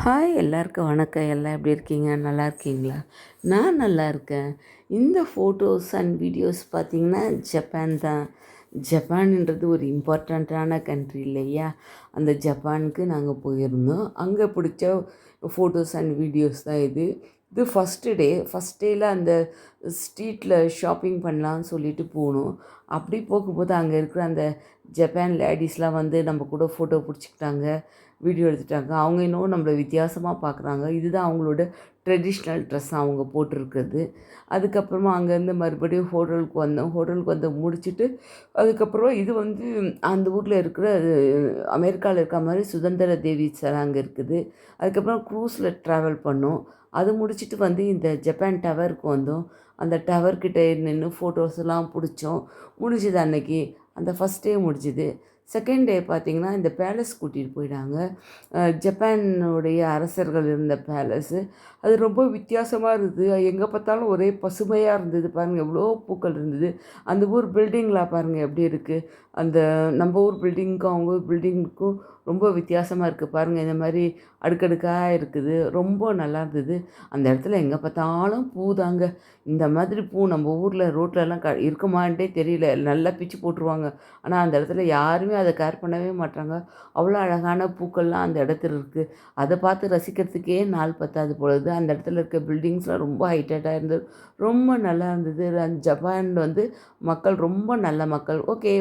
Hi எல்லாருக்கும் வணக்கம். எல்லாம் எப்படி இருக்கீங்க? நல்லா இருக்கீங்களா? நான் நல்லா இருக்கேன். இந்த ஃபோட்டோஸ் அண்ட் வீடியோஸ் பார்த்திங்கன்னா ஜப்பான் தான். ஜப்பான்ன்றது ஒரு இம்பார்ட்டண்ட்டான கண்ட்ரி இல்லையா? அந்த ஜப்பானுக்கு நாங்கள் போயிருந்தோம். அங்கே பிடிச்ச ஃபோட்டோஸ் அண்ட் வீடியோஸ் தான் இது. இது ஃபஸ்ட் டேயில் அந்த ஸ்ட்ரீட்டில் ஷாப்பிங் பண்ணலான்னு சொல்லிட்டு போனோம். அப்படி போகும்போது அங்கே இருக்கிற அந்த ஜப்பான் லேடீஸ்லாம் வந்து நம்ம கூட ஃபோட்டோ பிடிச்சிக்கிட்டாங்க, வீடியோ எடுத்துட்டாங்க. அவங்க இன்னும் நம்மள வித்தியாசமாக பார்க்குறாங்க. இதுதான் அவங்களோட ட்ரெடிஷ்னல் ட்ரெஸ் அவங்க போட்டிருக்கிறது. அதுக்கப்புறமா அங்கேருந்து மறுபடியும் ஹோட்டலுக்கு வந்தோம். ஹோட்டலுக்கு வந்து முடிச்சுட்டு அதுக்கப்புறம் இது வந்து அந்த ஊரில் இருக்கிற அமெரிக்காவில் இருக்கிற மாதிரி சுதந்திர தேவி சிலை அங்கே இருக்குது. அதுக்கப்புறம் க்ரூஸில் ட்ராவல் பண்ணோம். அது முடிச்சுட்டு வந்து இந்த ஜப்பான் டவருக்கு வந்தோம். அந்த டவர்கிட்ட நின்று ஃபோட்டோஸ்லாம் பிடிச்சோம். முடிஞ்சுது அன்னைக்கு. அந்த ஃபஸ்ட் டே முடிஞ்சுது. செகண்ட் டே பார்த்திங்கன்னா இந்த பேலஸ் கூட்டிகிட்டு போயிட்டாங்க. ஜப்பானுடைய அரசர்கள் இருந்த பேலஸு. அது ரொம்ப வித்தியாசமாக இருந்தது. எங்கே பார்த்தாலும் ஒரே பசுமையாக இருந்தது. பாருங்கள் எவ்வளோ பூக்கள் இருந்தது. அந்த ஊர் பில்டிங்லாம் பாருங்கள் எப்படி இருக்குது. அந்த நம்ம ஊர் பில்டிங்க்கும் அவங்க ஊர் பில்டிங்க்கும் ரொம்ப வித்தியாசமாக இருக்குது. பாருங்கள் இந்த மாதிரி அடுக்கடுக்காக இருக்குது. ரொம்ப நல்லா இருந்தது. அந்த இடத்துல எங்கே பார்த்தாலும் பூ தாங்க. இந்த மாதிரி பூ நம்ம ஊரில் ரோட்லலாம் இருக்குமான்ட்டே தெரியல. நல்லா பிச்சு போட்டுருவாங்க. ஆனால் அந்த இடத்துல யாருமே அதை கேர் பண்ணவே மாட்டாங்க. அவ்வளோ அழகான பூக்கள்லாம் அந்த இடத்துல இருக்குது. அதை பார்த்து ரசிக்கிறதுக்கே நாள் பத்தாது பொழுது. அந்த இடத்துல இருக்க பில்டிங்ஸ்லாம் ரொம்ப ஹைட்டடாக இருந்தது. ரொம்ப நல்லா இருந்தது. ஜப்பான் வந்து மக்கள் ரொம்ப நல்ல மக்கள். ஓகே.